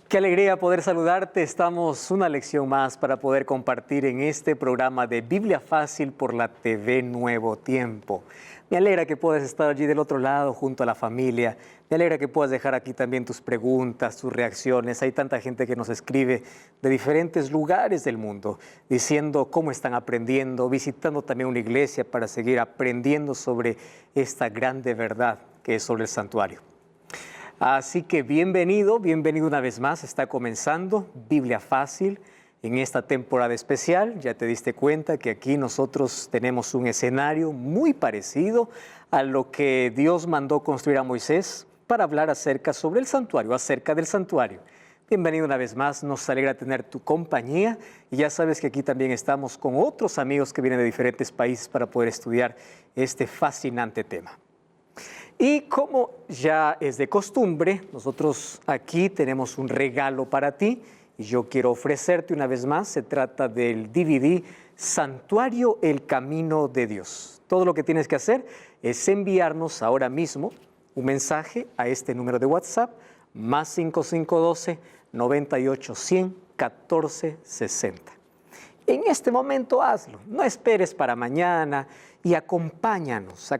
Qué alegría poder saludarte. Estamos una lección más para poder compartir en este programa de Biblia Fácil por la TV Nuevo Tiempo. Me alegra que puedas estar allí del otro lado junto a la familia. Me alegra que puedas dejar aquí también tus preguntas, tus reacciones. Hay tanta gente que nos escribe de diferentes lugares del mundo diciendo cómo están aprendiendo, visitando también una iglesia para seguir aprendiendo sobre esta grande verdad que es sobre el santuario. Así que bienvenido una vez más. Está comenzando Biblia Fácil en esta temporada especial. Ya te diste cuenta que aquí nosotros tenemos un escenario muy parecido a lo que Dios mandó construir a Moisés para hablar acerca del santuario. Bienvenido una vez más, nos alegra tener tu compañía y ya sabes que aquí también estamos con otros amigos que vienen de diferentes países para poder estudiar este fascinante tema. Y como ya es de costumbre, nosotros aquí tenemos un regalo para ti y yo quiero ofrecerte una vez más. Se trata del DVD Santuario, el Camino de Dios. Todo lo que tienes que hacer es enviarnos ahora mismo un mensaje a este número de WhatsApp, más 5512-98-100-1460. En este momento hazlo, no esperes para mañana y acompáñanos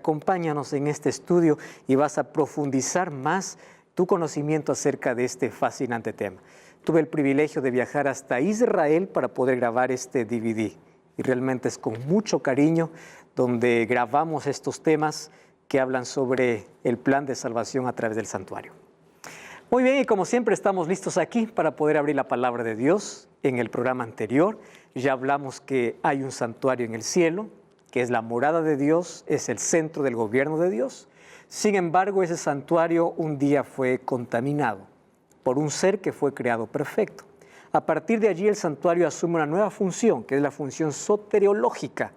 en este estudio y vas a profundizar más tu conocimiento acerca de este fascinante tema. Tuve el privilegio de viajar hasta Israel para poder grabar este DVD y realmente es con mucho cariño donde grabamos estos temas que hablan sobre el plan de salvación a través del santuario. Muy bien, y como siempre estamos listos aquí para poder abrir la palabra de Dios. En el programa anterior ya hablamos que hay un santuario en el cielo, que es la morada de Dios, es el centro del gobierno de Dios. Sin embargo, ese santuario un día fue contaminado por un ser que fue creado perfecto. A partir de allí el santuario asume una nueva función, que es la función soteriológica,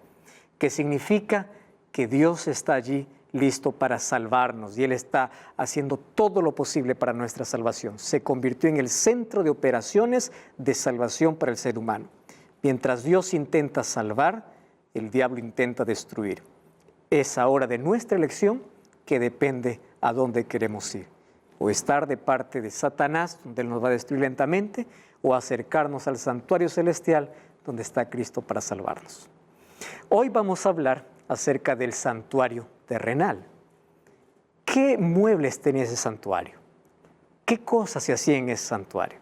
que significa que Dios está allí listo para salvarnos y Él está haciendo todo lo posible para nuestra salvación. Se convirtió en el centro de operaciones de salvación para el ser humano. Mientras Dios intenta salvar, el diablo intenta destruir. Es ahora de nuestra elección que depende a dónde queremos ir. O estar de parte de Satanás, donde Él nos va a destruir lentamente, o acercarnos al santuario celestial, donde está Cristo para salvarnos. Hoy vamos a hablar acerca del santuario terrenal. ¿Qué muebles tenía ese santuario? ¿Qué cosas se hacían en ese santuario?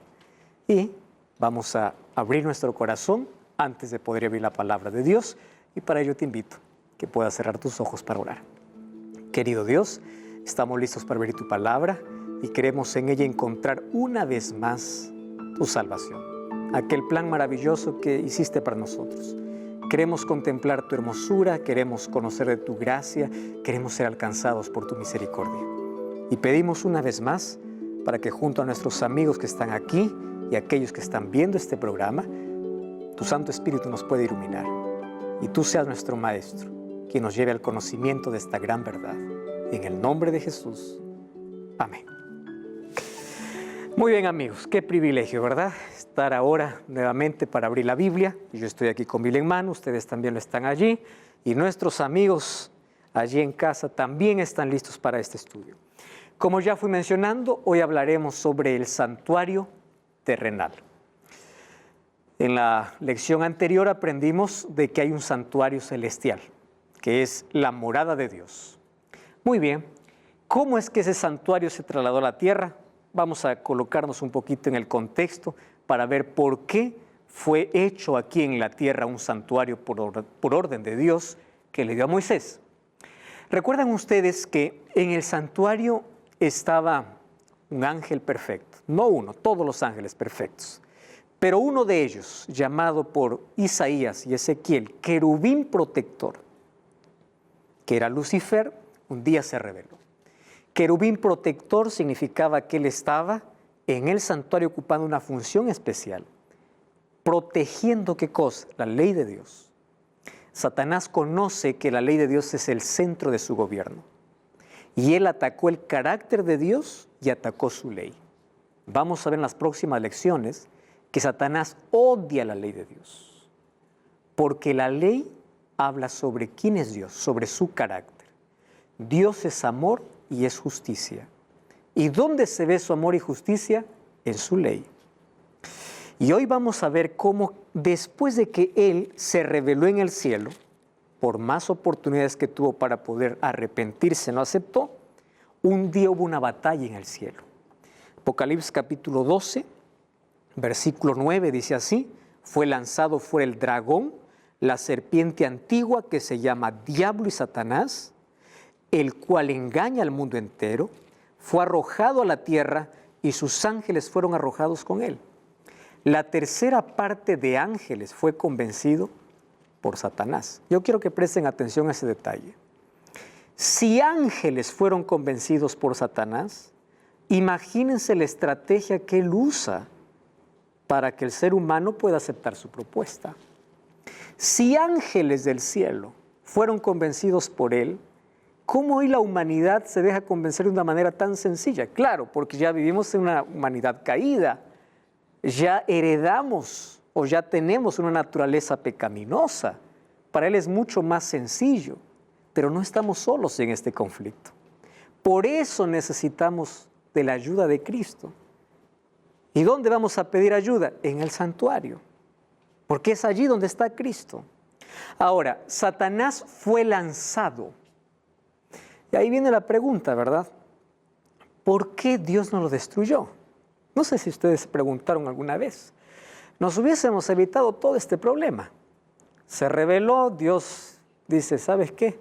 Y vamos a abrir nuestro corazón antes de poder abrir la palabra de Dios, y para ello te invito que puedas cerrar tus ojos para orar. Querido Dios, estamos listos para abrir tu palabra y queremos en ella encontrar una vez más tu salvación, aquel plan maravilloso que hiciste para nosotros. Queremos contemplar tu hermosura, queremos conocer de tu gracia, queremos ser alcanzados por tu misericordia. Y pedimos una vez más para que junto a nuestros amigos que están aquí y aquellos que están viendo este programa, tu Santo Espíritu nos pueda iluminar y tú seas nuestro Maestro, quien nos lleve al conocimiento de esta gran verdad. En el nombre de Jesús. Amén. Muy bien, amigos, qué privilegio, ¿verdad? Estar ahora nuevamente para abrir la Biblia. Yo estoy aquí con Biblia en mano, ustedes también lo están allí, y nuestros amigos allí en casa también están listos para este estudio. Como ya fui mencionando, hoy hablaremos sobre el santuario terrenal. En la lección anterior aprendimos de que hay un santuario celestial, que es la morada de Dios. Muy bien, ¿cómo es que ese santuario se trasladó a la tierra? Vamos a colocarnos un poquito en el contexto para ver por qué fue hecho aquí en la tierra un santuario por orden de Dios que le dio a Moisés. ¿Recuerdan ustedes que en el santuario estaba un ángel perfecto? No uno, todos los ángeles perfectos. Pero uno de ellos, llamado por Isaías y Ezequiel, querubín protector, que era Lucifer, un día se rebeló. Querubín protector significaba que él estaba en el santuario ocupando una función especial, protegiendo ¿qué cosa? La ley de Dios. Satanás conoce que la ley de Dios es el centro de su gobierno y él atacó el carácter de Dios y atacó su ley. Vamos a ver en las próximas lecciones que Satanás odia la ley de Dios, porque la ley habla sobre quién es Dios, sobre su carácter. Dios es amor y es justicia. ¿Y dónde se ve su amor y justicia? En su ley. Y hoy vamos a ver cómo después de que Él se reveló en el cielo, por más oportunidades que tuvo para poder arrepentirse, no aceptó, un día hubo una batalla en el cielo. Apocalipsis capítulo 12, versículo 9 dice así: fue lanzado fuera el dragón, la serpiente antigua que se llama Diablo y Satanás, el cual engaña al mundo entero, fue arrojado a la tierra y sus ángeles fueron arrojados con él. La tercera parte de ángeles fue convencido por Satanás. Yo quiero que presten atención a ese detalle. Si ángeles fueron convencidos por Satanás, imagínense la estrategia que él usa para que el ser humano pueda aceptar su propuesta. Si ángeles del cielo fueron convencidos por él, ¿cómo hoy la humanidad se deja convencer de una manera tan sencilla? Claro, porque ya vivimos en una humanidad caída, ya heredamos o ya tenemos una naturaleza pecaminosa. Para él es mucho más sencillo, pero no estamos solos en este conflicto. Por eso necesitamos de la ayuda de Cristo. ¿Y dónde vamos a pedir ayuda? En el santuario, porque es allí donde está Cristo. Ahora, Satanás fue lanzado. Y ahí viene la pregunta, ¿verdad? ¿Por qué Dios no lo destruyó? No sé si ustedes se preguntaron alguna vez. Nos hubiésemos evitado todo este problema. Se rebeló, Dios dice, ¿sabes qué?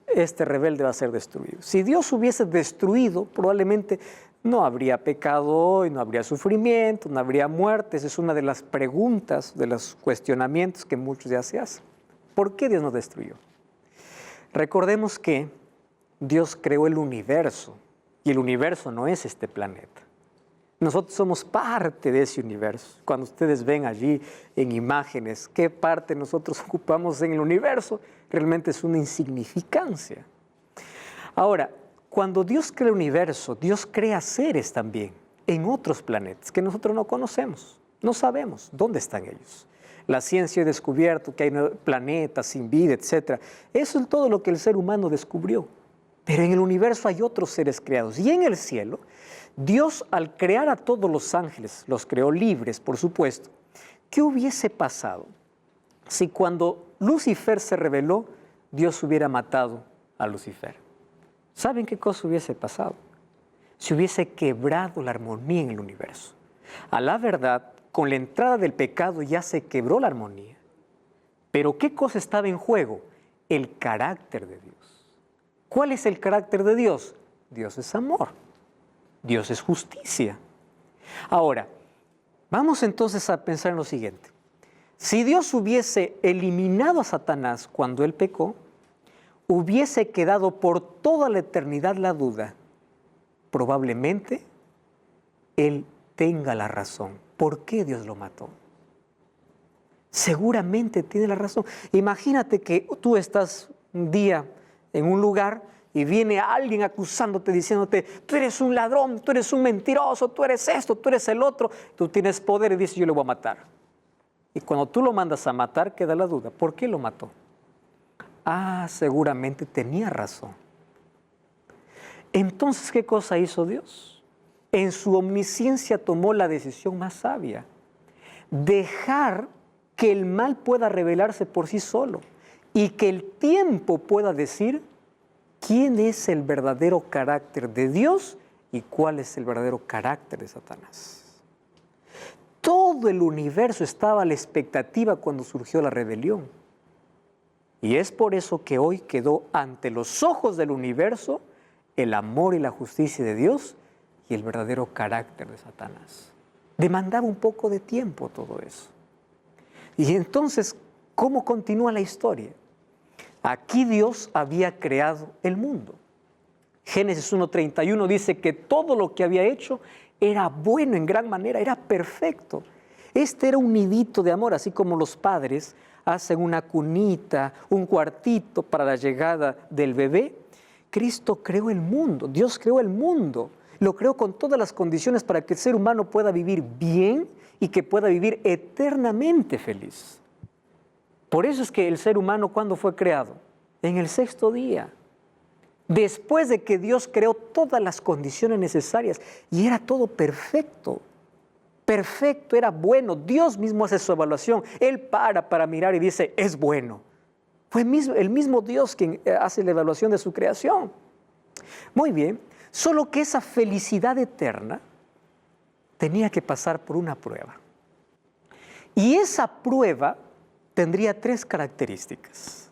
Este rebelde va a ser destruido. Si Dios hubiese destruido, probablemente no habría pecado hoy, no habría sufrimiento, no habría muerte. Esa es una de las preguntas, de los cuestionamientos que muchos ya se hacen. ¿Por qué Dios nos destruyó? Recordemos que Dios creó el universo y el universo no es este planeta. Nosotros somos parte de ese universo. Cuando ustedes ven allí en imágenes qué parte nosotros ocupamos en el universo, realmente es una insignificancia. Ahora, cuando Dios crea el universo, Dios crea seres también en otros planetas que nosotros no conocemos, no sabemos dónde están ellos. La ciencia ha descubierto que hay planetas sin vida, etc. Eso es todo lo que el ser humano descubrió. Pero en el universo hay otros seres creados. Y en el cielo, Dios al crear a todos los ángeles, los creó libres, por supuesto. ¿Qué hubiese pasado si cuando Lucifer se rebeló, Dios hubiera matado a Lucifer? ¿Saben qué cosa hubiese pasado? Se hubiese quebrado la armonía en el universo. A la verdad, con la entrada del pecado ya se quebró la armonía. Pero ¿qué cosa estaba en juego? El carácter de Dios. ¿Cuál es el carácter de Dios? Dios es amor. Dios es justicia. Ahora, vamos entonces a pensar en lo siguiente. Si Dios hubiese eliminado a Satanás cuando él pecó, hubiese quedado por toda la eternidad la duda. Probablemente él tenga la razón. ¿Por qué Dios lo mató? Seguramente tiene la razón. Imagínate que tú estás un día en un lugar y viene alguien acusándote, diciéndote, tú eres un ladrón, tú eres un mentiroso, tú eres esto, tú eres el otro. Tú tienes poder y dices, yo le voy a matar. Y cuando tú lo mandas a matar, queda la duda. ¿Por qué lo mató? Ah, seguramente tenía razón. Entonces, ¿qué cosa hizo Dios? En su omnisciencia tomó la decisión más sabia. Dejar que el mal pueda revelarse por sí solo y que el tiempo pueda decir quién es el verdadero carácter de Dios y cuál es el verdadero carácter de Satanás. Todo el universo estaba a la expectativa cuando surgió la rebelión. Y es por eso que hoy quedó ante los ojos del universo el amor y la justicia de Dios y el verdadero carácter de Satanás. Demandaba un poco de tiempo todo eso. Y entonces, ¿cómo continúa la historia? Aquí Dios había creado el mundo. Génesis 1:31 dice que todo lo que había hecho era bueno en gran manera, era perfecto. Este era un nidito de amor, así como los padres hacen una cunita, un cuartito para la llegada del bebé. Cristo creó el mundo, Dios creó el mundo, lo creó con todas las condiciones para que el ser humano pueda vivir bien y que pueda vivir eternamente feliz. Por eso es que el ser humano, ¿cuándo fue creado? En el sexto día. Después de que Dios creó todas las condiciones necesarias y era todo perfecto. perfecto, era bueno. Dios mismo hace su evaluación. Él para mirar y dice, es bueno. Fue el mismo Dios quien hace la evaluación de su creación. Muy bien, solo que esa felicidad eterna tenía que pasar por una prueba. Y esa prueba tendría 3 características.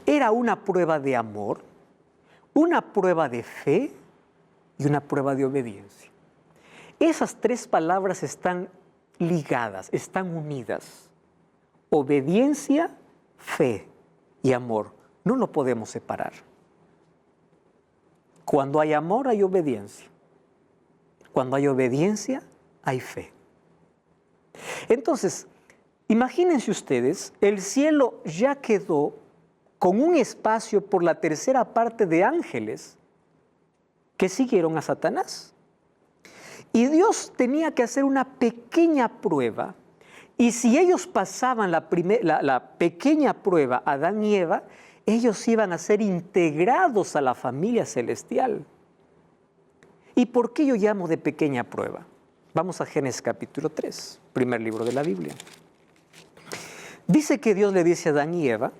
Era una prueba de amor, una prueba de fe y una prueba de obediencia. Esas 3 palabras están ligadas, están unidas. Obediencia, fe y amor. No lo podemos separar. Cuando hay amor, hay obediencia. Cuando hay obediencia, hay fe. Entonces, imagínense ustedes, el cielo ya quedó con un espacio por la 3ª parte de ángeles que siguieron a Satanás. Y Dios tenía que hacer una pequeña prueba, y si ellos pasaban la pequeña prueba, Adán y Eva, ellos iban a ser integrados a la familia celestial. ¿Y por qué yo llamo de pequeña prueba? Vamos a Génesis capítulo 3, primer libro de la Biblia. Dice que Dios le dice a Adán y Eva,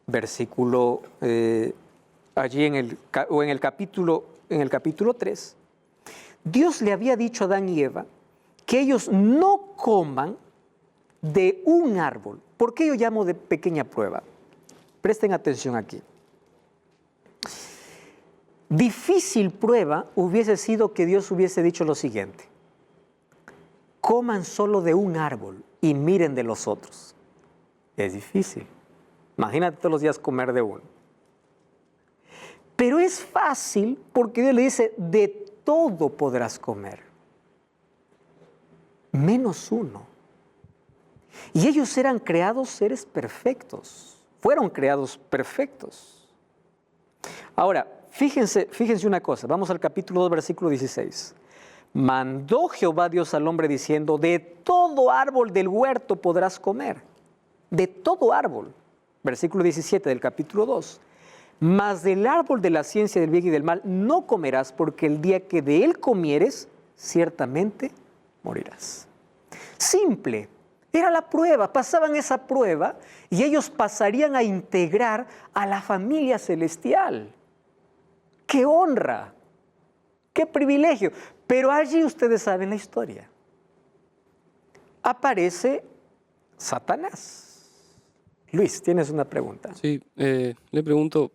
versículo allí en el capítulo 3, Dios le había dicho a Adán y Eva que ellos no coman de un árbol. ¿Por qué yo llamo de pequeña prueba? Presten atención aquí. Difícil prueba hubiese sido que Dios hubiese dicho lo siguiente: coman solo de un árbol y miren de los otros. Es difícil. Imagínate todos los días comer de uno. Pero es fácil porque Dios le dice, de todo podrás comer, menos uno. Y ellos eran creados seres perfectos, fueron creados perfectos. Ahora, fíjense una cosa, vamos al capítulo 2, versículo 16. Mandó Jehová Dios al hombre diciendo, de todo árbol del huerto podrás comer, de todo árbol. Versículo 17 del capítulo 2. Mas del árbol de la ciencia del bien y del mal no comerás, porque el día que de él comieres, ciertamente morirás. Simple, era la prueba, pasaban esa prueba y ellos pasarían a integrar a la familia celestial. ¡Qué honra! ¡Qué privilegio! Pero allí ustedes saben la historia. Aparece Satanás. Luis, ¿tienes una pregunta? Sí, le pregunto,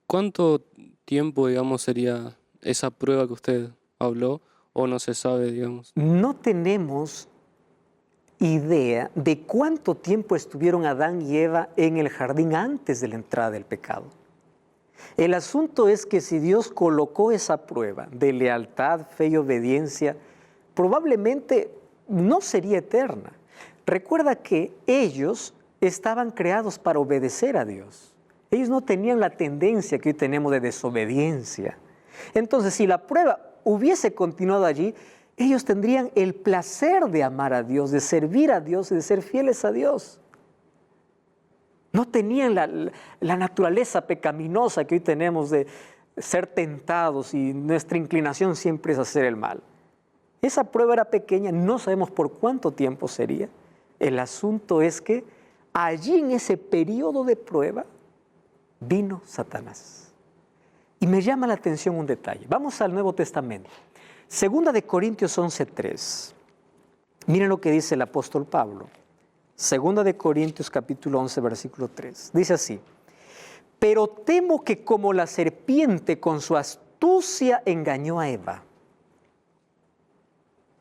¿cuánto tiempo, digamos, sería esa prueba que usted habló o no se sabe, digamos? No tenemos idea de cuánto tiempo estuvieron Adán y Eva en el jardín antes de la entrada del pecado. El asunto es que si Dios colocó esa prueba de lealtad, fe y obediencia, probablemente no sería eterna. Recuerda que ellos estaban creados para obedecer a Dios. Ellos no tenían la tendencia que hoy tenemos de desobediencia. Entonces, si la prueba hubiese continuado allí, ellos tendrían el placer de amar a Dios, de servir a Dios y de ser fieles a Dios. No tenían la naturaleza pecaminosa que hoy tenemos de ser tentados y nuestra inclinación siempre es hacer el mal. Esa prueba era pequeña, no sabemos por cuánto tiempo sería. El asunto es que allí en ese periodo de prueba vino Satanás. Y me llama la atención un detalle. Vamos al Nuevo Testamento. Segunda de Corintios 11:3. Miren lo que dice el apóstol Pablo. Segunda de Corintios capítulo 11, versículo 3. Dice así: pero temo que como la serpiente con su astucia engañó a Eva.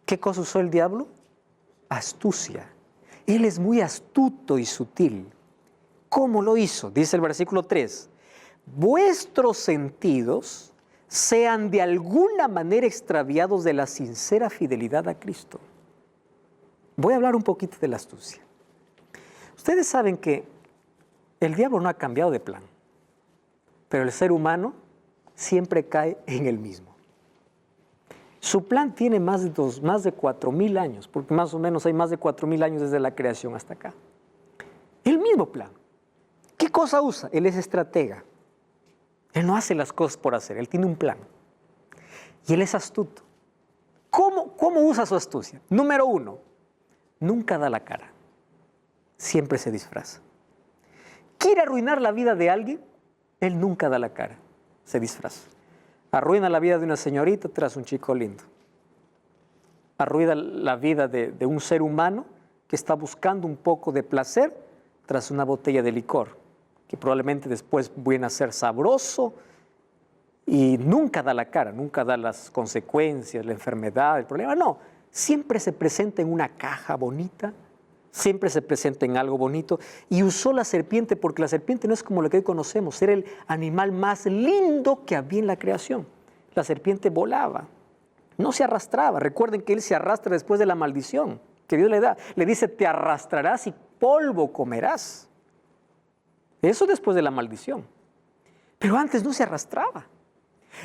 ¿Qué cosa usó el diablo? Astucia. Él es muy astuto y sutil. ¿Cómo lo hizo? Dice el versículo 3. Vuestros sentidos sean de alguna manera extraviados de la sincera fidelidad a Cristo. Voy a hablar un poquito de la astucia. Ustedes saben que el diablo no ha cambiado de plan, pero el ser humano siempre cae en el mismo. Su plan tiene más de 4.000 años, porque más o menos hay más de 4.000 años desde la creación hasta acá. El mismo plan. ¿Qué cosa usa? Él es estratega. Él no hace las cosas por hacer, él tiene un plan. Y él es astuto. ¿Cómo usa su astucia? Número 1, nunca da la cara. Siempre se disfraza. ¿Quiere arruinar la vida de alguien? Él nunca da la cara, se disfraza. Arruina la vida de una señorita tras un chico lindo. Arruina la vida de un ser humano que está buscando un poco de placer tras una botella de licor, que probablemente después viene a ser sabroso y nunca da la cara, nunca da las consecuencias, la enfermedad, el problema. No, siempre se presenta en una caja bonita, siempre se presenta en algo bonito. Y usó la serpiente porque la serpiente no es como lo que hoy conocemos, era el animal más lindo que había en la creación. La serpiente volaba, no se arrastraba. Recuerden que él se arrastra después de la maldición que Dios le da. Le dice, te arrastrarás y polvo comerás. Eso después de la maldición. Pero antes no se arrastraba.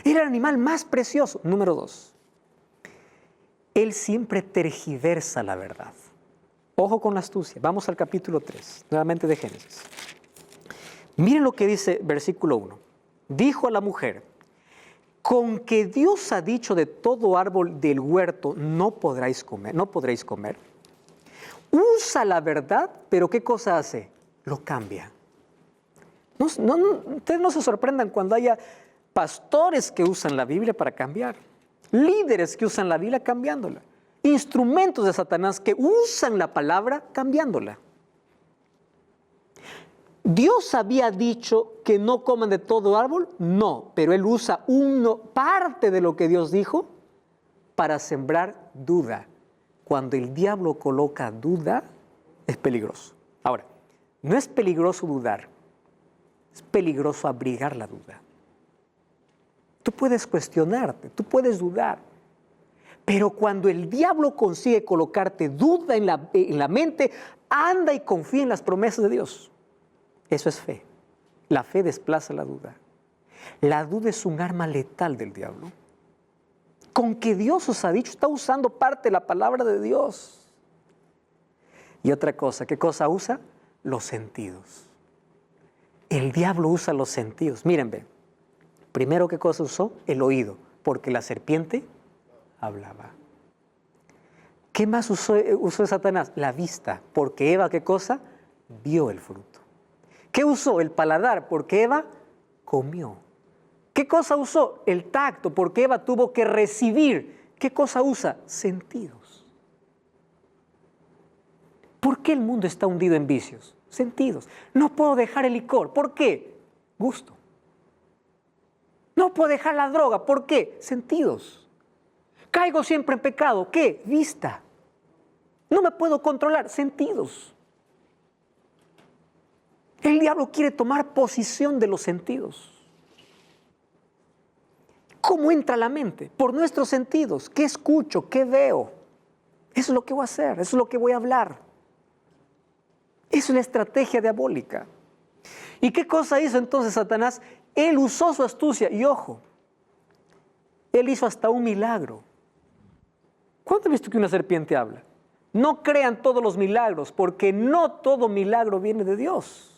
Era el animal más precioso. Número 2, él siempre tergiversa la verdad. Ojo con la astucia. Vamos al capítulo 3, nuevamente de Génesis. Miren lo que dice versículo 1. Dijo a la mujer, con que Dios ha dicho de todo árbol del huerto no podréis comer. Usa la verdad, pero ¿qué cosa hace? Lo cambia. Ustedes no se sorprendan cuando haya pastores que usan la Biblia para cambiar, líderes que usan la Biblia cambiándola, instrumentos de Satanás que usan la palabra cambiándola. ¿Dios había dicho que no coman de todo árbol? No, pero él usa parte de lo que Dios dijo para sembrar duda. Cuando el diablo coloca duda, es peligroso. Ahora, no es peligroso dudar, es peligroso abrigar la duda. Tú puedes cuestionarte, tú puedes dudar, pero cuando el diablo consigue colocarte duda en la mente, anda y confía en las promesas de Dios. Eso es fe. La fe desplaza la duda. La duda es un arma letal del diablo. Con que Dios os ha dicho, está usando parte de la palabra de Dios. Y otra cosa, ¿qué cosa usa? Los sentidos. El diablo usa los sentidos. Miren, ve. Primero, ¿qué cosa usó? El oído, porque la serpiente hablaba. ¿Qué más usó Satanás? La vista, porque Eva, ¿qué cosa? Vio el fruto. ¿Qué usó? El paladar, porque Eva comió. ¿Qué cosa usó? El tacto, porque Eva tuvo que recibir. ¿Qué cosa usa? Sentidos. ¿Por qué el mundo está hundido en vicios? Sentidos. No puedo dejar el licor. ¿Por qué? Gusto. No puedo dejar la droga. ¿Por qué? Sentidos. Caigo siempre en pecado. ¿Qué? Vista. No me puedo controlar. Sentidos. El diablo quiere tomar posición de los sentidos. ¿Cómo entra la mente? Por nuestros sentidos. ¿Qué escucho? ¿Qué veo? Eso es lo que voy a hacer. Eso es lo que voy a hablar. Es una estrategia diabólica. ¿Y qué cosa hizo entonces Satanás? Él usó su astucia. Y ojo, él hizo hasta un milagro. ¿Cuándo has visto que una serpiente habla? No crean todos los milagros, porque no todo milagro viene de Dios.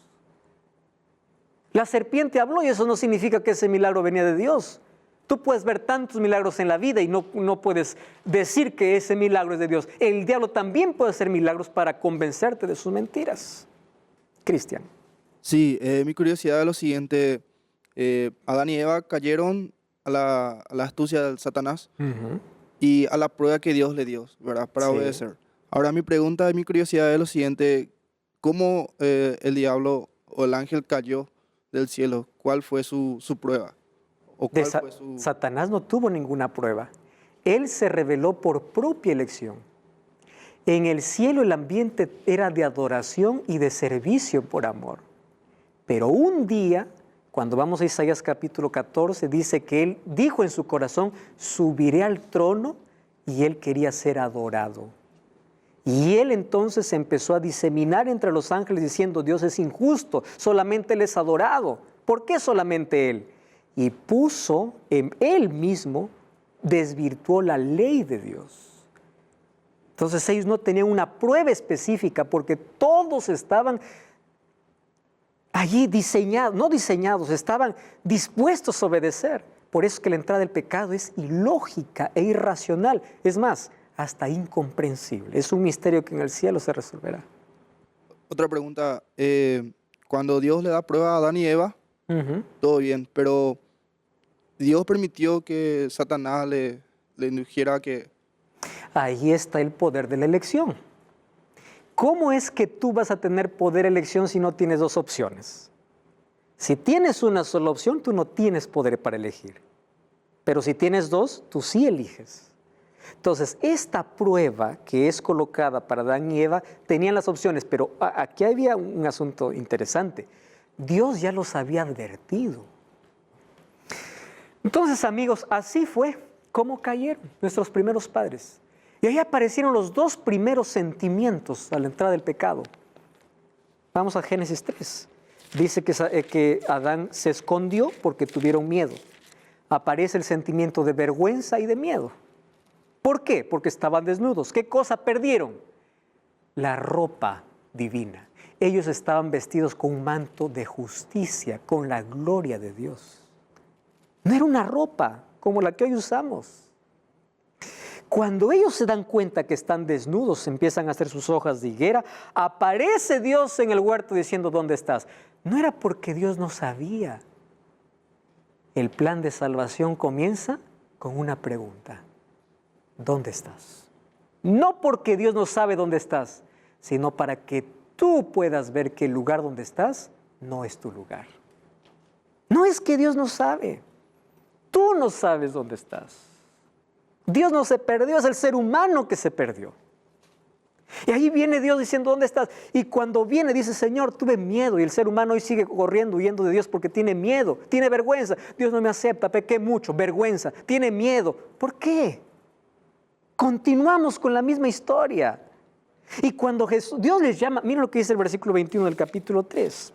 La serpiente habló y eso no significa que ese milagro venía de Dios. Tú puedes ver tantos milagros en la vida y no puedes decir que ese milagro es de Dios. El diablo también puede hacer milagros para convencerte de sus mentiras. Cristian. Sí, mi curiosidad es lo siguiente. Adán y Eva cayeron a la astucia del Satanás y a la prueba que Dios le dio, ¿verdad? Para obedecer. Ahora mi pregunta y mi curiosidad es lo siguiente. ¿Cómo el diablo o el ángel cayó del cielo? ¿Cuál fue su prueba? ¿O cuál fue su... Satanás no tuvo ninguna prueba. Él se rebeló por propia elección. En el cielo el ambiente era de adoración y de servicio por amor. Pero un día, cuando vamos a Isaías capítulo 14, dice que él dijo en su corazón, subiré al trono, y él quería ser adorado. Y él entonces empezó a diseminar entre los ángeles diciendo, Dios es injusto, solamente él es adorado. ¿Por qué solamente él? Y puso en él mismo, desvirtuó la ley de Dios. Entonces ellos no tenían una prueba específica porque todos estaban allí estaban dispuestos a obedecer. Por eso es que la entrada del pecado es ilógica e irracional. Es más, hasta incomprensible. Es un misterio que en el cielo se resolverá. Otra pregunta. Cuando Dios le da prueba a Adán y Eva, Ujú. todo bien, pero Dios permitió que Satanás le indujera que... Ahí está el poder de la elección. ¿Cómo es que tú vas a tener poder de elección si no tienes dos opciones? Si tienes una sola opción, tú no tienes poder para elegir. Pero si tienes dos, tú sí eliges. Entonces, esta prueba que es colocada para Adán y Eva, tenían las opciones, pero aquí había un asunto interesante. Dios ya los había advertido. Entonces, amigos, así fue como cayeron nuestros primeros padres. Y ahí aparecieron los dos primeros sentimientos a la entrada del pecado. Vamos a Génesis 3. Dice que Adán se escondió porque tuvieron miedo. Aparece el sentimiento de vergüenza y de miedo. ¿Por qué? Porque estaban desnudos. ¿Qué cosa perdieron? La ropa divina. Ellos estaban vestidos con un manto de justicia, con la gloria de Dios. No era una ropa como la que hoy usamos. Cuando ellos se dan cuenta que están desnudos, empiezan a hacer sus hojas de higuera, aparece Dios en el huerto diciendo, ¿dónde estás? No era porque Dios no sabía. El plan de salvación comienza con una pregunta. ¿Dónde estás? No porque Dios no sabe dónde estás, sino para que tú puedas ver que el lugar donde estás no es tu lugar. No es que Dios no sabe. Tú no sabes dónde estás. Dios no se perdió, es el ser humano que se perdió. Y ahí viene Dios diciendo, ¿dónde estás? Y cuando viene dice, Señor, tuve miedo. Y el ser humano hoy sigue corriendo, huyendo de Dios porque tiene miedo, tiene vergüenza. Dios no me acepta, pequé mucho, vergüenza, tiene miedo. ¿Por qué? Continuamos con la misma historia. Y cuando Dios les llama, miren lo que dice el versículo 21 del capítulo 3.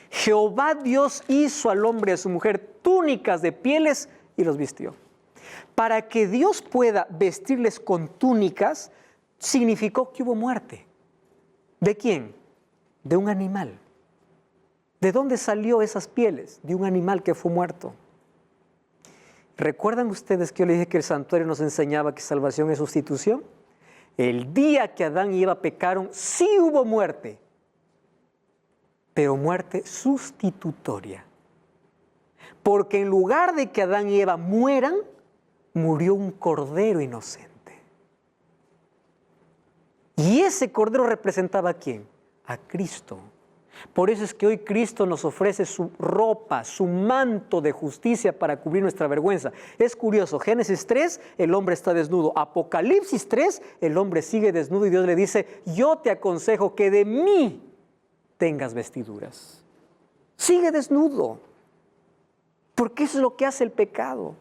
Jehová Dios hizo al hombre y a su mujer túnicas de pieles y los vistió. Para que Dios pueda vestirles con túnicas, significó que hubo muerte. ¿De quién? De un animal. ¿De dónde salió esas pieles? De un animal que fue muerto. ¿Recuerdan ustedes que yo les dije que el santuario nos enseñaba que salvación es sustitución? El día que Adán y Eva pecaron, sí hubo muerte, pero muerte sustitutoria. Porque en lugar de que Adán y Eva mueran, murió un cordero inocente. Y ese cordero representaba ¿a quién? A Cristo. Por eso es que hoy Cristo nos ofrece su ropa, su manto de justicia para cubrir nuestra vergüenza. Es curioso, Génesis 3, el hombre está desnudo. Apocalipsis 3, el hombre sigue desnudo y Dios le dice, yo te aconsejo que de mí tengas vestiduras. Sigue desnudo, porque eso es lo que hace el pecado.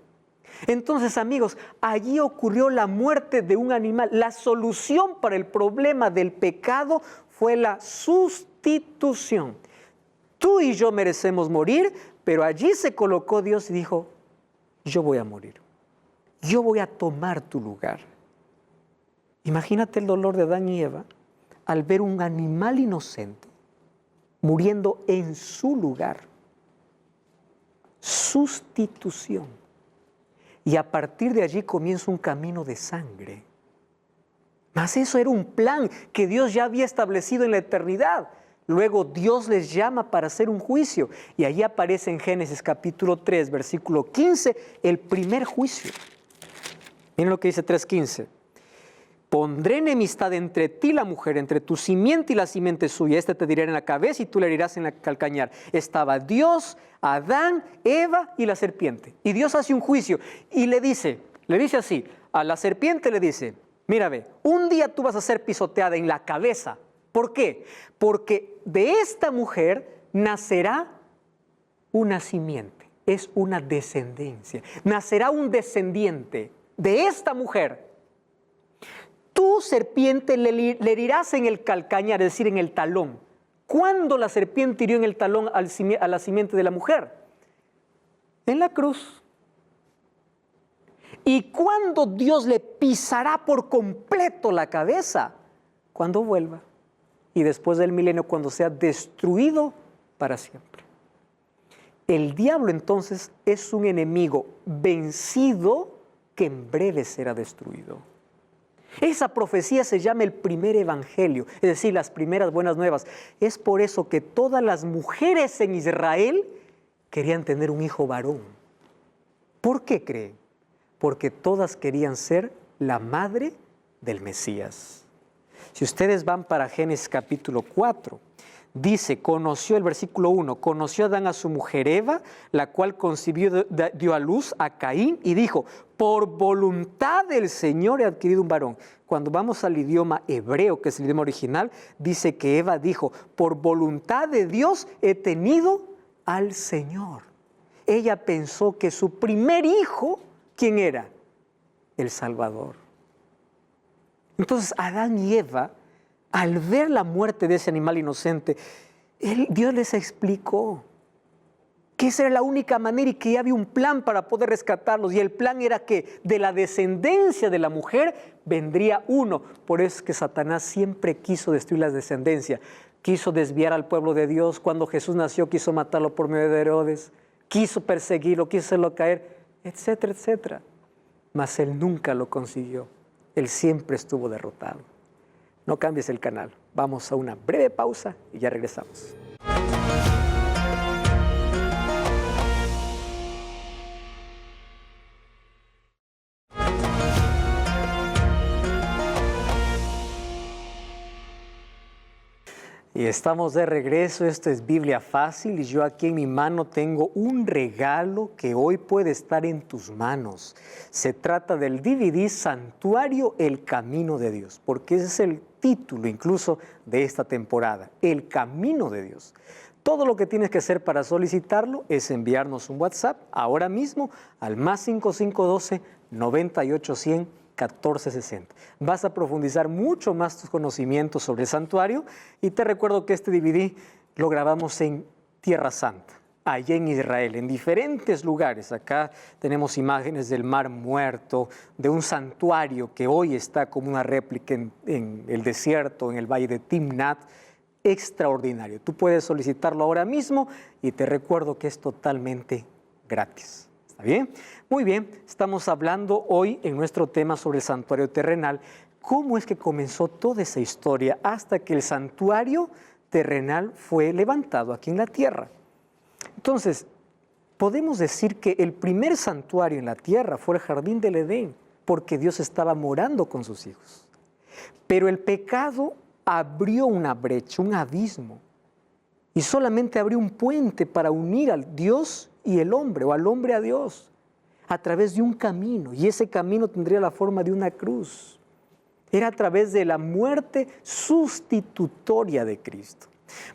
Entonces, amigos, allí ocurrió la muerte de un animal. La solución para el problema del pecado fue la sustitución. Tú y yo merecemos morir, pero allí se colocó Dios y dijo, yo voy a morir. Yo voy a tomar tu lugar. Imagínate el dolor de Adán y Eva al ver un animal inocente muriendo en su lugar. Sustitución. Y a partir de allí comienza un camino de sangre. Mas eso era un plan que Dios ya había establecido en la eternidad. Luego Dios les llama para hacer un juicio. Y allí aparece en Génesis capítulo 3, versículo 15, el primer juicio. Miren lo que dice 3:15. Pondré enemistad entre ti y la mujer, entre tu simiente y la simiente suya. Este te dirá en la cabeza y tú le herirás en la calcañar. Estaba Dios, Adán, Eva y la serpiente. Y Dios hace un juicio y le dice así, a la serpiente le dice, mira ve, un día tú vas a ser pisoteada en la cabeza. ¿Por qué? Porque de esta mujer nacerá una simiente, es una descendencia. Nacerá un descendiente de esta mujer. Tú, serpiente, le herirás en el calcañar, es decir, en el talón. ¿Cuándo la serpiente hirió en el talón a la simiente de la mujer? En la cruz. ¿Y cuándo Dios le pisará por completo la cabeza? Cuando vuelva. Y después del milenio, cuando sea destruido para siempre. El diablo entonces es un enemigo vencido que en breve será destruido. Esa profecía se llama el primer evangelio, es decir, las primeras buenas nuevas. Es por eso que todas las mujeres en Israel querían tener un hijo varón. ¿Por qué creen? Porque todas querían ser la madre del Mesías. Si ustedes van para Génesis capítulo 4, dice, conoció el versículo 1, conoció Adán a su mujer Eva, la cual concibió, dio a luz a Caín y dijo, por voluntad del Señor he adquirido un varón. Cuando vamos al idioma hebreo, que es el idioma original, dice que Eva dijo, por voluntad de Dios he tenido al Señor. Ella pensó que su primer hijo, ¿quién era? El Salvador. Entonces Adán y Eva, al ver la muerte de ese animal inocente, Dios les explicó que esa era la única manera y que ya había un plan para poder rescatarlos. Y el plan era que de la descendencia de la mujer vendría uno. Por eso es que Satanás siempre quiso destruir la descendencia. Quiso desviar al pueblo de Dios. Cuando Jesús nació quiso matarlo por medio de Herodes. Quiso perseguirlo, quiso hacerlo caer, etcétera, etcétera. Mas él nunca lo consiguió. Él siempre estuvo derrotado. No cambies el canal. Vamos a una breve pausa y ya regresamos. Y estamos de regreso, esto es Biblia Fácil y yo aquí en mi mano tengo un regalo que hoy puede estar en tus manos. Se trata del DVD Santuario, el Camino de Dios, porque ese es el título incluso de esta temporada, El Camino de Dios. Todo lo que tienes que hacer para solicitarlo es enviarnos un WhatsApp ahora mismo al más 5512 9810 1460. Vas a profundizar mucho más tus conocimientos sobre el santuario y te recuerdo que este DVD lo grabamos en Tierra Santa, allá en Israel, en diferentes lugares. Acá tenemos imágenes del Mar Muerto, de un santuario que hoy está como una réplica en el desierto, en el valle de Timnat. Extraordinario. Tú puedes solicitarlo ahora mismo y te recuerdo que es totalmente gratis. ¿Está bien? Muy bien, estamos hablando hoy en nuestro tema sobre el santuario terrenal. ¿Cómo es que comenzó toda esa historia hasta que el santuario terrenal fue levantado aquí en la tierra? Entonces, podemos decir que el primer santuario en la tierra fue el jardín del Edén, porque Dios estaba morando con sus hijos. Pero el pecado abrió una brecha, un abismo, y solamente abrió un puente para unir al Dios y el hombre, o al hombre a Dios, a través de un camino, y ese camino tendría la forma de una cruz. Era a través de la muerte sustitutoria de Cristo.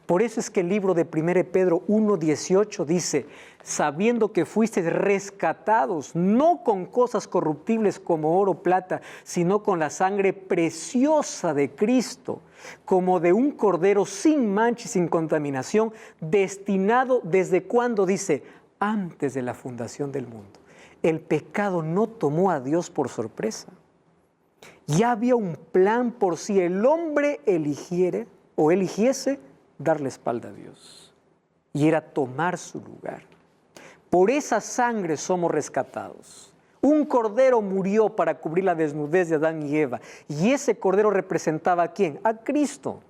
Por eso es que el libro de 1 Pedro 1:18 dice, sabiendo que fuisteis rescatados, no con cosas corruptibles como oro o plata, sino con la sangre preciosa de Cristo, como de un cordero sin mancha y sin contaminación, destinado desde cuando dice, antes de la fundación del mundo. El pecado no tomó a Dios por sorpresa. Ya había un plan por si el hombre eligiere o eligiese dar la espalda a Dios. Y era tomar su lugar. Por esa sangre somos rescatados. Un cordero murió para cubrir la desnudez de Adán y Eva. Y ese cordero representaba ¿a quién? A Cristo.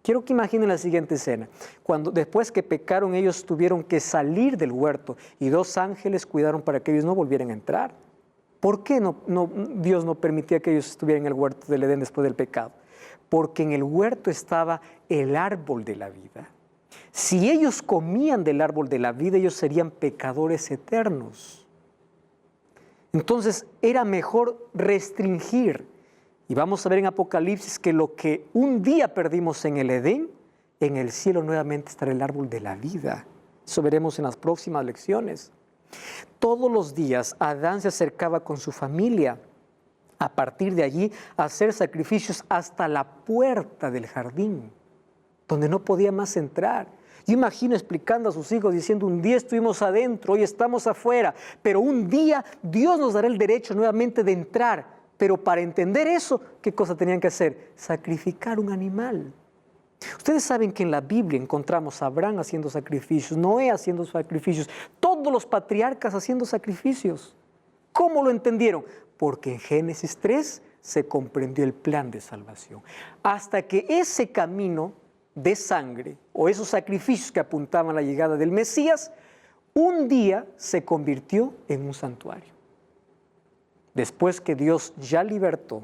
Quiero que imaginen la siguiente escena. Cuando después que pecaron ellos tuvieron que salir del huerto y 2 ángeles cuidaron para que ellos no volvieran a entrar. ¿Por qué Dios no permitía que ellos estuvieran en el huerto del Edén después del pecado? Porque en el huerto estaba el árbol de la vida. Si ellos comían del árbol de la vida, ellos serían pecadores eternos. Entonces era mejor restringir. Y vamos a ver en Apocalipsis que lo que un día perdimos en el Edén, en el cielo nuevamente estará el árbol de la vida. Eso veremos en las próximas lecciones. Todos los días Adán se acercaba con su familia. A partir de allí, a hacer sacrificios hasta la puerta del jardín, donde no podía más entrar. Yo imagino explicando a sus hijos, diciendo, un día estuvimos adentro, hoy estamos afuera, pero un día Dios nos dará el derecho nuevamente de entrar. Pero para entender eso, ¿qué cosa tenían que hacer? Sacrificar un animal. Ustedes saben que en la Biblia encontramos a Abraham haciendo sacrificios, Noé haciendo sacrificios, todos los patriarcas haciendo sacrificios. ¿Cómo lo entendieron? Porque en Génesis 3 se comprendió el plan de salvación. Hasta que ese camino de sangre o esos sacrificios que apuntaban a la llegada del Mesías, un día se convirtió en un santuario. Después que Dios ya libertó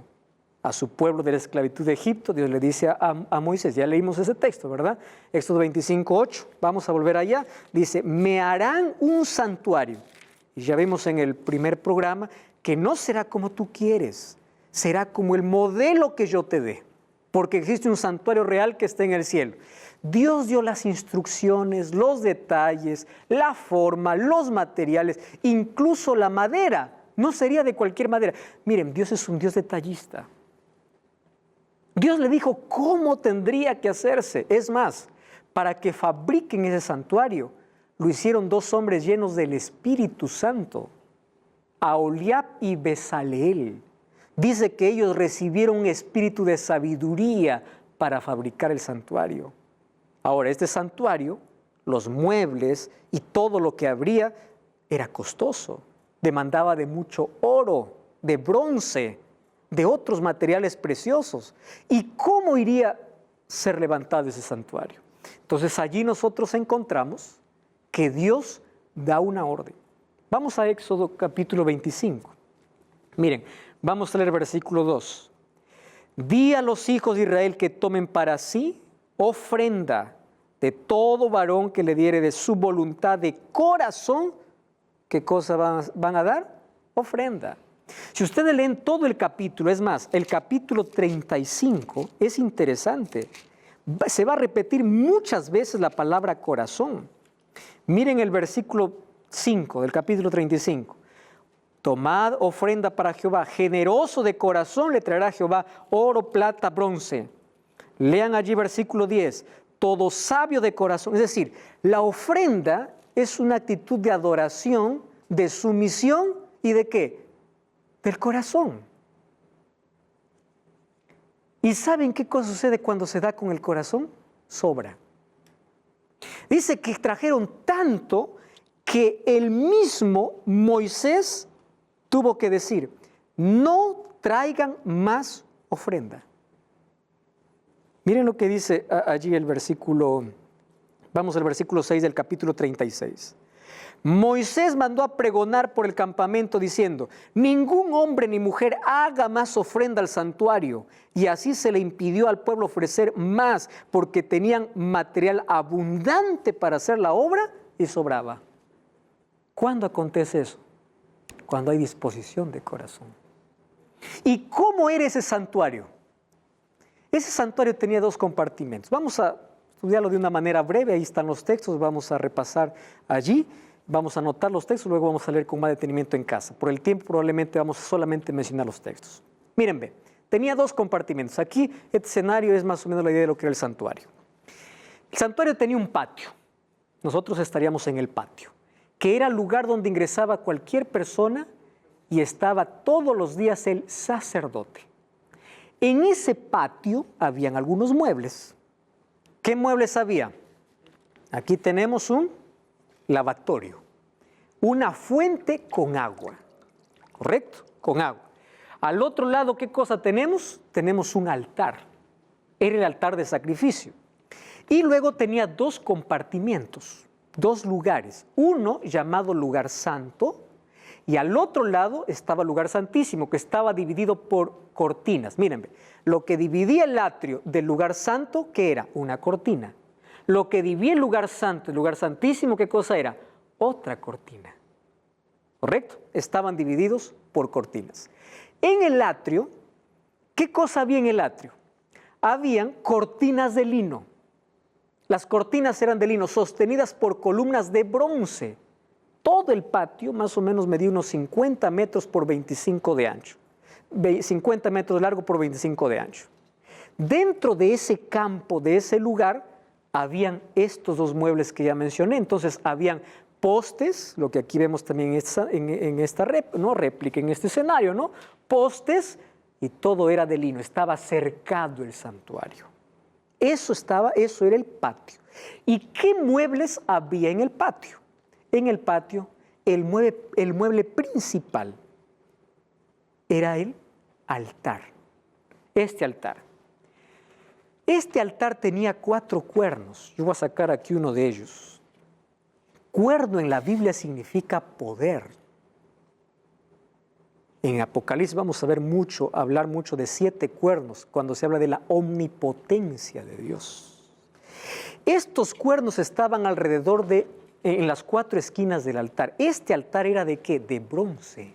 a su pueblo de la esclavitud de Egipto, Dios le dice a Moisés, ya leímos ese texto, ¿verdad? Éxodo 25:8, vamos a volver allá, dice, me harán un santuario. Y ya vimos en el primer programa que no será como tú quieres, será como el modelo que yo te dé, porque existe un santuario real que está en el cielo. Dios dio las instrucciones, los detalles, la forma, los materiales, incluso la madera. No sería de cualquier madera. Miren, Dios es un Dios detallista. Dios le dijo cómo tendría que hacerse. Es más, para que fabriquen ese santuario, lo hicieron 2 hombres llenos del Espíritu Santo, Aholiab y Bezaleel. Dice que ellos recibieron un espíritu de sabiduría para fabricar el santuario. Ahora, este santuario, los muebles y todo lo que habría era costoso. Demandaba de mucho oro, de bronce, de otros materiales preciosos. ¿Y cómo iría a ser levantado ese santuario? Entonces allí nosotros encontramos que Dios da una orden. Vamos a Éxodo capítulo 25. Miren, vamos a leer versículo 2. Di a los hijos de Israel que tomen para sí ofrenda de todo varón que le diere de su voluntad de corazón. ¿Qué cosa van a dar? Ofrenda. Si ustedes leen todo el capítulo, es más, el capítulo 35 es interesante. Se va a repetir muchas veces la palabra corazón. Miren el versículo 5 del capítulo 35. Tomad ofrenda para Jehová, generoso de corazón le traerá a Jehová oro, plata, bronce. Lean allí versículo 10. Todo sabio de corazón, es decir, la ofrenda es una actitud de adoración, de sumisión y ¿de qué? Del corazón. ¿Y saben qué cosa sucede cuando se da con el corazón? Sobra. Dice que trajeron tanto que el mismo Moisés tuvo que decir, no traigan más ofrenda. Miren lo que dice allí el versículo, vamos al versículo 6 del capítulo 36. Moisés mandó a pregonar por el campamento diciendo, ningún hombre ni mujer haga más ofrenda al santuario. Y así se le impidió al pueblo ofrecer más porque tenían material abundante para hacer la obra y sobraba. ¿Cuándo acontece eso? Cuando hay disposición de corazón. ¿Y cómo era ese santuario? Ese santuario tenía 2 compartimentos. Vamos a estudiarlo de una manera breve, ahí están los textos, vamos a repasar allí. Vamos a anotar los textos, luego vamos a leer con más detenimiento en casa. Por el tiempo probablemente vamos a solamente mencionar los textos. Miren, ve, tenía 2 compartimentos. Aquí este escenario es más o menos la idea de lo que era el santuario. El santuario tenía un patio. Nosotros estaríamos en el patio, que era el lugar donde ingresaba cualquier persona y estaba todos los días el sacerdote. En ese patio habían algunos muebles. ¿Qué muebles había? Aquí tenemos un lavatorio, una fuente con agua, ¿correcto? Con agua. Al otro lado, ¿qué cosa tenemos? Tenemos un altar, era el altar de sacrificio. Y luego tenía 2 compartimientos, 2 lugares, uno llamado lugar santo y al otro lado estaba el lugar santísimo, que estaba dividido por cortinas. Mírenme, lo que dividía el atrio del lugar santo, ¿qué era? Una cortina. Lo que dividía el lugar santo, el lugar santísimo, ¿qué cosa era? Otra cortina. ¿Correcto? Estaban divididos por cortinas. En el atrio, ¿qué cosa había en el atrio? Habían cortinas de lino. Las cortinas eran de lino, sostenidas por columnas de bronce. Todo el patio más o menos medía unos 50 metros por 25 de ancho. 50 metros de largo por 25 de ancho. Dentro de ese campo, de ese lugar, habían estos 2 muebles que ya mencioné. Entonces, habían postes, lo que aquí vemos también en esta réplica, en este escenario, ¿no? Postes, y todo era de lino, estaba cercado el santuario. Eso era el patio. ¿Y qué muebles había en el patio? En el patio, el mueble principal era el altar. Este altar. Este altar tenía 4 cuernos. Yo voy a sacar aquí uno de ellos. Cuerno en la Biblia significa poder. En Apocalipsis vamos a hablar mucho de 7 cuernos cuando se habla de la omnipotencia de Dios. Estos cuernos estaban alrededor en las 4 esquinas del altar. Este altar era ¿de qué? De bronce.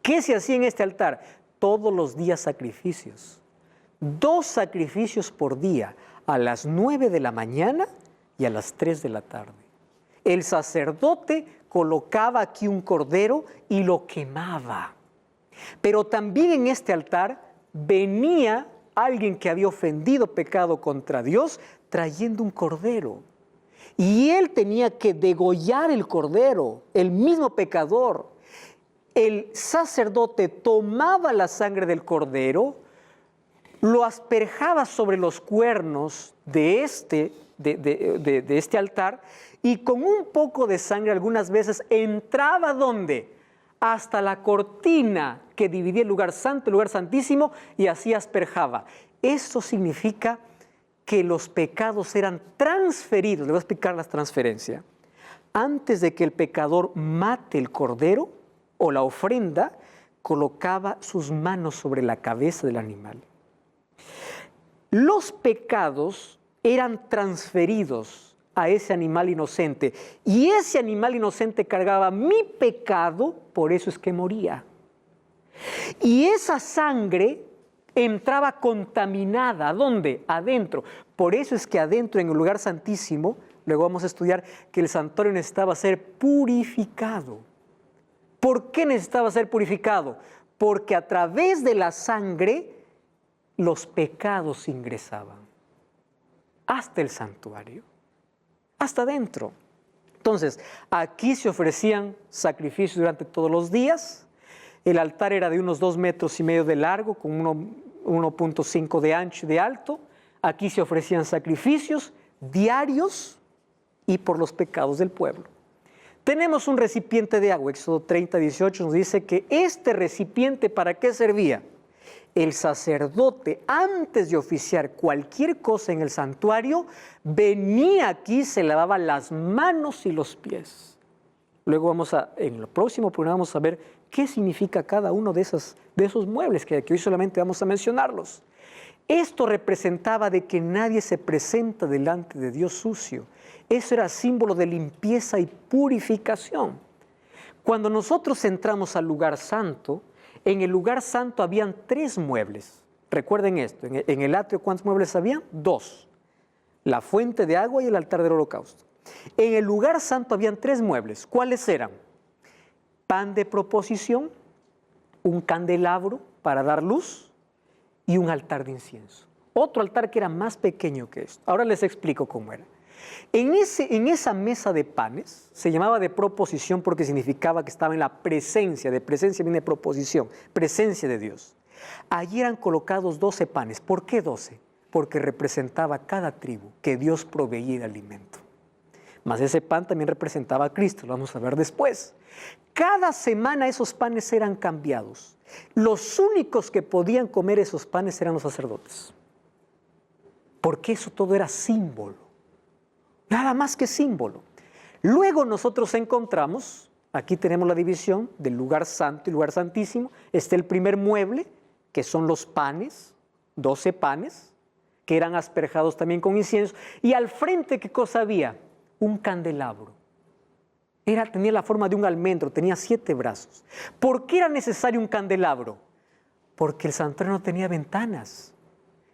¿Qué se hacía en este altar? Todos los días sacrificios. 2 sacrificios por día, a las 9 de la mañana y a las 3 de la tarde. El sacerdote colocaba aquí un cordero y lo quemaba. Pero también en este altar venía alguien que había ofendido pecado contra Dios trayendo un cordero. Y él tenía que degollar el cordero, el mismo pecador. El sacerdote tomaba la sangre del cordero, lo asperjaba sobre los cuernos de este altar y con un poco de sangre algunas veces entraba ¿dónde? Hasta la cortina que dividía el lugar santo, el lugar santísimo, y así asperjaba. Eso significa que los pecados eran transferidos. Le voy a explicar la transferencia. Antes de que el pecador mate el cordero o la ofrenda, colocaba sus manos sobre la cabeza del animal. Los pecados eran transferidos a ese animal inocente y ese animal inocente cargaba mi pecado, por eso es que moría. Y esa sangre entraba contaminada, ¿dónde? Adentro. Por eso es que adentro, en el lugar santísimo, luego vamos a estudiar que el santuario necesitaba ser purificado. ¿Por qué necesitaba ser purificado? Porque a través de la sangre los pecados ingresaban hasta el santuario, hasta adentro. Entonces, aquí se ofrecían sacrificios durante todos los días. El altar era de unos 2,5 metros de largo, con 1,5 de ancho y de alto. Aquí se ofrecían sacrificios diarios y por los pecados del pueblo. Tenemos un recipiente de agua. Éxodo 30:18 nos dice que este recipiente, ¿para qué servía? El sacerdote, antes de oficiar cualquier cosa en el santuario, venía aquí, se lavaba las manos y los pies. Luego en el próximo programa vamos a ver qué significa cada uno de esos muebles, que hoy solamente vamos a mencionarlos. Esto representaba de que nadie se presenta delante de Dios sucio. Eso era símbolo de limpieza y purificación. Cuando nosotros entramos al lugar santo, en el lugar santo habían 3 muebles. Recuerden esto, en el atrio, ¿cuántos muebles habían? 2. La fuente de agua y el altar del holocausto. En el lugar santo habían 3 muebles. ¿Cuáles eran? Pan de proposición, un candelabro para dar luz y un altar de incienso. Otro altar que era más pequeño que esto. Ahora les explico cómo era. En esa mesa de panes, se llamaba de proposición porque significaba que estaba en la presencia, de presencia viene proposición, presencia de Dios. Allí eran colocados 12 panes. ¿Por qué 12? Porque representaba cada tribu que Dios proveía de alimento. Mas ese pan también representaba a Cristo, lo vamos a ver después. Cada semana esos panes eran cambiados. Los únicos que podían comer esos panes eran los sacerdotes. Porque eso todo era símbolo. Nada más que símbolo. Luego nosotros encontramos, aquí tenemos la división del lugar santo y lugar santísimo. Está el primer mueble, que son los panes, 12 panes, que eran asperjados también con incienso. Y al frente, ¿qué cosa había? Un candelabro. Tenía la forma de un almendro, tenía 7 brazos. ¿Por qué era necesario un candelabro? Porque el santuario no tenía ventanas.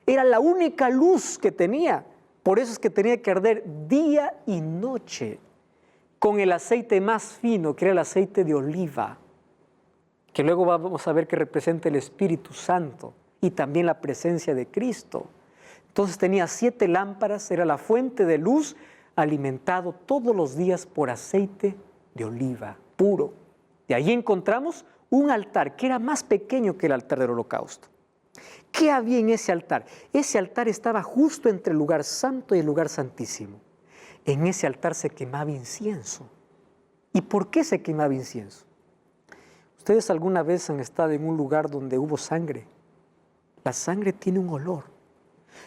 Era la única luz que tenía. Por eso es que tenía que arder día y noche con el aceite más fino, que era el aceite de oliva, que luego vamos a ver que representa el Espíritu Santo y también la presencia de Cristo. Entonces tenía 7 lámparas, era la fuente de luz, alimentado todos los días por aceite de oliva puro. De ahí encontramos un altar que era más pequeño que el altar del holocausto. ¿Qué había en ese altar? Ese altar estaba justo entre el lugar santo y el lugar santísimo. En ese altar se quemaba incienso. ¿Y por qué se quemaba incienso? ¿Ustedes alguna vez han estado en un lugar donde hubo sangre? La sangre tiene un olor.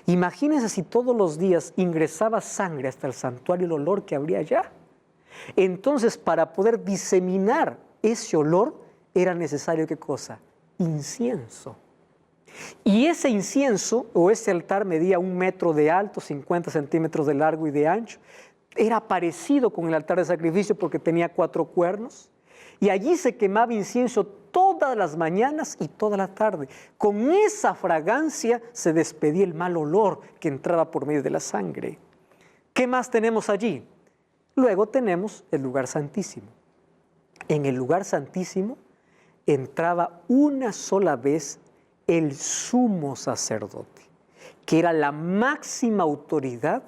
Imagínense si todos los días ingresaba sangre hasta el santuario, el olor que habría allá. Entonces, para poder diseminar ese olor, era necesario, ¿qué cosa? Incienso. Y ese incienso, o ese altar, medía 1 metro de alto, 50 centímetros de largo y de ancho. Era parecido con el altar de sacrificio porque tenía 4 cuernos. Y allí se quemaba incienso todas las mañanas y toda la tarde. Con esa fragancia se despedía el mal olor que entraba por medio de la sangre. ¿Qué más tenemos allí? Luego tenemos el lugar santísimo. En el lugar santísimo entraba una sola vez el sumo sacerdote, que era la máxima autoridad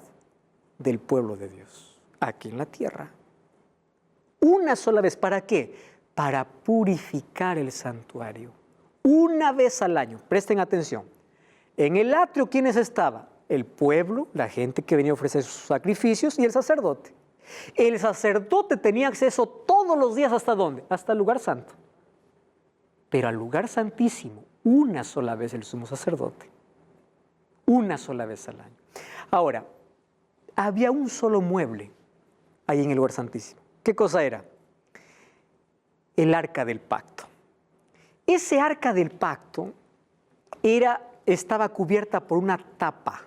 del pueblo de Dios, aquí en la tierra. Una sola vez, ¿para qué? Para purificar el santuario. Una vez al año, presten atención. En el atrio, ¿quiénes estaban? El pueblo, la gente que venía a ofrecer sus sacrificios y el sacerdote. El sacerdote tenía acceso todos los días, ¿hasta dónde? Hasta el lugar santo. Pero al lugar santísimo, una sola vez el sumo sacerdote. Una sola vez al año. Ahora, había un solo mueble ahí en el lugar santísimo. ¿Qué cosa era? El arca del pacto. Ese arca del pacto estaba cubierta por una tapa.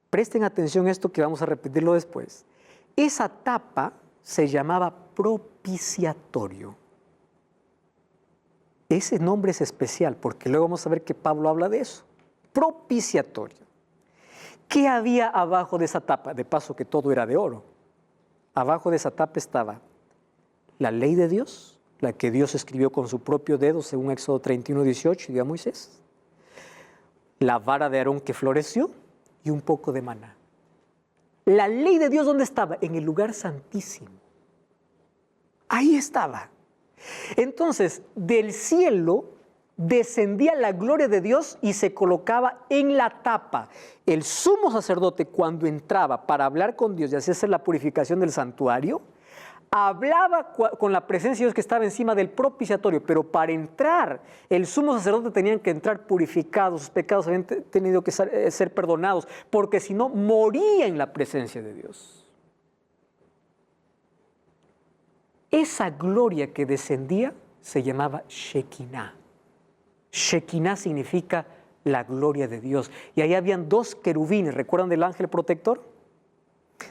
Presten atención a esto que vamos a repetirlo después. Esa tapa se llamaba propiciatorio. Ese nombre es especial porque luego vamos a ver que Pablo habla de eso. Propiciatorio. ¿Qué había abajo de esa tapa? De paso que todo era de oro. Abajo de esa tapa estaba la ley de Dios, la que Dios escribió con su propio dedo, según Éxodo 31:18, y dio a Moisés. La vara de Aarón que floreció y un poco de maná. La ley de Dios, ¿dónde estaba? En el lugar santísimo. Ahí estaba. Entonces, del cielo descendía la gloria de Dios y se colocaba en la tapa. El sumo sacerdote, cuando entraba para hablar con Dios y hacerse la purificación del santuario, hablaba con la presencia de Dios que estaba encima del propiciatorio, pero para entrar, el sumo sacerdote tenía que entrar purificado, sus pecados habían tenido que ser perdonados, porque si no, moría en la presencia de Dios. Esa gloria que descendía se llamaba Shekinah. Shekinah significa la gloria de Dios. Y ahí habían 2 querubines, ¿recuerdan del ángel protector?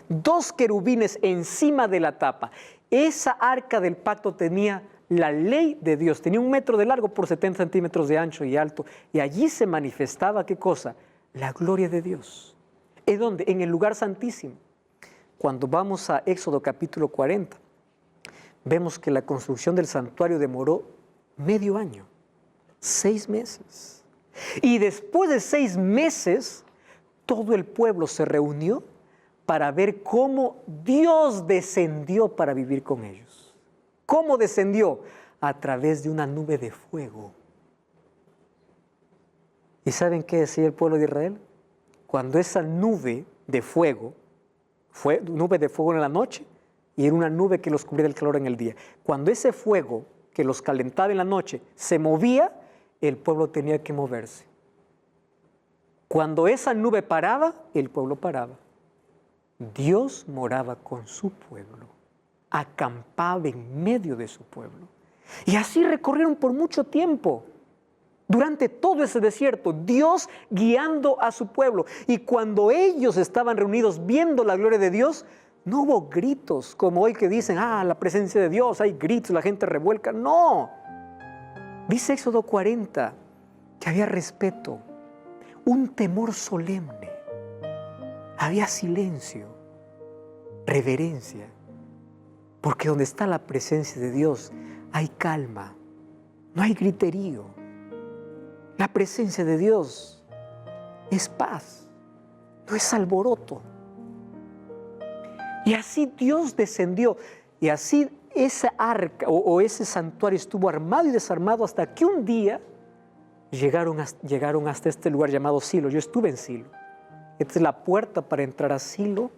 2 querubines encima de la tapa. Esa arca del pacto tenía la ley de Dios, tenía 1 metro de largo por 70 centímetros de ancho y alto. Y allí se manifestaba, ¿qué cosa? La gloria de Dios. ¿En dónde? En el lugar santísimo. Cuando vamos a Éxodo capítulo 40, vemos que la construcción del santuario demoró medio año, 6 meses. Y después de 6 meses, todo el pueblo se reunió para ver cómo Dios descendió para vivir con ellos. ¿Cómo descendió? A través de una nube de fuego. ¿Y saben qué decía el pueblo de Israel? Cuando esa nube de fuego, fue nube de fuego en la noche, y era una nube que los cubría del calor en el día. Cuando ese fuego que los calentaba en la noche se movía, el pueblo tenía que moverse. Cuando esa nube paraba, el pueblo paraba. Dios moraba con su pueblo, acampaba en medio de su pueblo. Y así recorrieron por mucho tiempo. Durante todo ese desierto, Dios guiando a su pueblo. Y cuando ellos estaban reunidos viendo la gloria de Dios, no hubo gritos como hoy que dicen, la presencia de Dios, hay gritos, la gente revuelca. No. Dice Éxodo 40 que había respeto, un temor solemne. Había silencio, reverencia. Porque donde está la presencia de Dios hay calma, no hay griterío. La presencia de Dios es paz, no es alboroto. Y así Dios descendió, y así esa arca o ese santuario estuvo armado y desarmado hasta que un día llegaron hasta este lugar llamado Silo. Yo estuve en Silo. Esta es la puerta para entrar a Silo.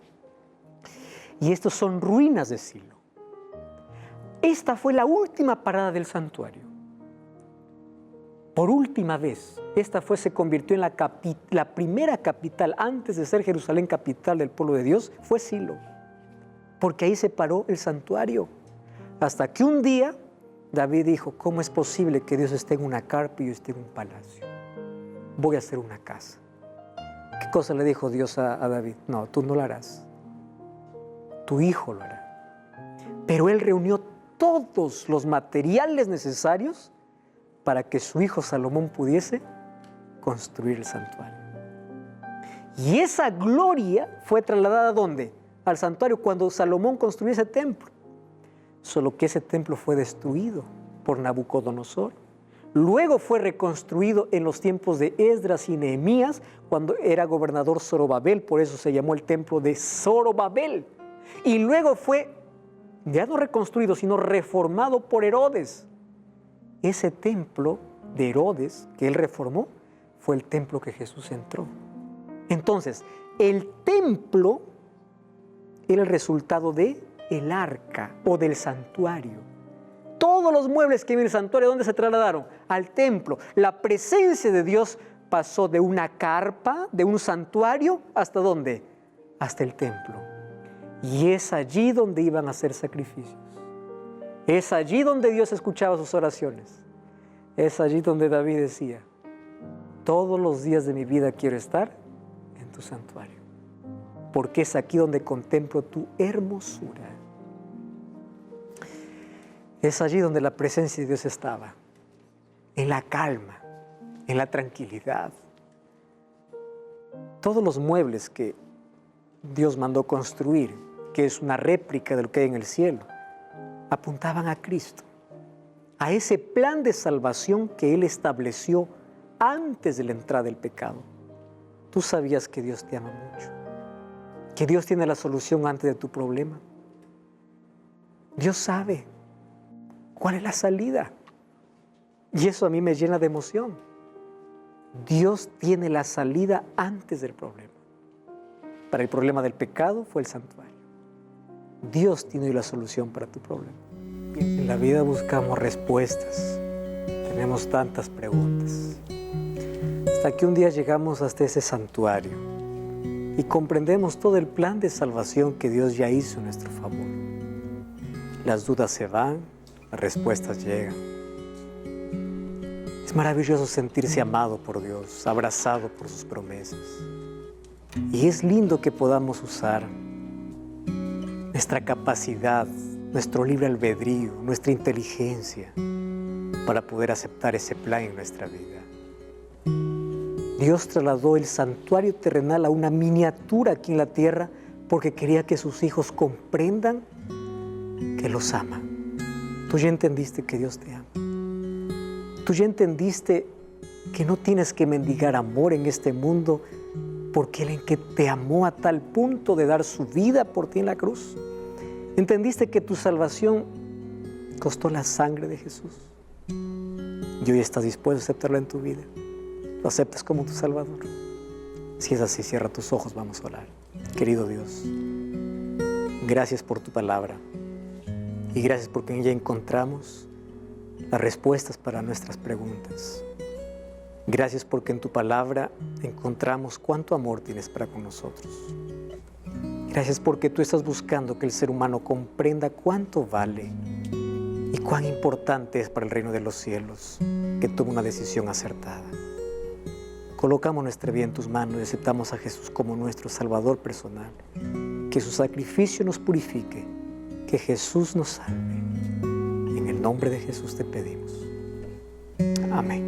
Y estas son ruinas de Silo. Esta fue la última parada del santuario. Por última vez, se convirtió en la primera capital, antes de ser Jerusalén capital del pueblo de Dios, fue Silo. Porque ahí se paró el santuario. Hasta que un día David dijo, ¿cómo es posible que Dios esté en una carpa y yo esté en un palacio? Voy a hacer una casa. ¿Qué cosa le dijo Dios a David? No, tú no lo harás. Tu hijo lo hará. Pero él reunió todos los materiales necesarios para que su hijo Salomón pudiese construir el santuario. Y esa gloria fue trasladada ¿a dónde? Al santuario cuando Salomón construyó ese templo. Solo que ese templo fue destruido por Nabucodonosor. Luego fue reconstruido en los tiempos de Esdras y Nehemías, cuando era gobernador Zorobabel, por eso se llamó el templo de Zorobabel. Y luego fue, ya no reconstruido, sino reformado por Herodes. Ese templo de Herodes que él reformó fue el templo que Jesús entró. Entonces, el templo era el resultado del arca o del santuario. Todos los muebles que vienen al santuario, ¿dónde se trasladaron? Al templo. La presencia de Dios pasó de una carpa, de un santuario, ¿hasta dónde? Hasta el templo. Y es allí donde iban a hacer sacrificios. Es allí donde Dios escuchaba sus oraciones. Es allí donde David decía, todos los días de mi vida quiero estar en tu santuario, porque es aquí donde contemplo tu hermosura. Es allí donde la presencia de Dios estaba, en la calma, en la tranquilidad. Todos los muebles que Dios mandó construir, que es una réplica de lo que hay en el cielo, apuntaban a Cristo, a ese plan de salvación que Él estableció antes de la entrada del pecado. Tú sabías que Dios te ama mucho, que Dios tiene la solución antes de tu problema. Dios sabe cuál es la salida. Y eso a mí me llena de emoción. Dios tiene la salida antes del problema. Para el problema del pecado fue el santuario. Dios tiene la solución para tu problema. En la vida buscamos respuestas. Tenemos tantas preguntas. Hasta que un día llegamos hasta ese santuario y comprendemos todo el plan de salvación que Dios ya hizo en nuestro favor. Las dudas se van, las respuestas llegan. Es maravilloso sentirse amado por Dios, abrazado por sus promesas. Y es lindo que podamos usar nuestra capacidad, nuestro libre albedrío, nuestra inteligencia para poder aceptar ese plan en nuestra vida. Dios trasladó el santuario terrenal a una miniatura aquí en la tierra porque quería que sus hijos comprendan que los ama. Tú ya entendiste que Dios te ama. Tú ya entendiste que no tienes que mendigar amor en este mundo porque Él en que te amó a tal punto de dar su vida por ti en la cruz. Entendiste que tu salvación costó la sangre de Jesús. Y hoy estás dispuesto a aceptarlo en tu vida. Lo aceptas como tu Salvador. Si es así, cierra tus ojos, vamos a orar. Querido Dios, gracias por tu palabra y gracias porque en ella encontramos las respuestas para nuestras preguntas. Gracias porque en tu palabra encontramos cuánto amor tienes para con nosotros. Gracias porque tú estás buscando que el ser humano comprenda cuánto vale y cuán importante es para el reino de los cielos que tome una decisión acertada. Colocamos nuestra vida en tus manos y aceptamos a Jesús como nuestro Salvador personal. Que su sacrificio nos purifique, que Jesús nos salve. En el nombre de Jesús te pedimos. Amén.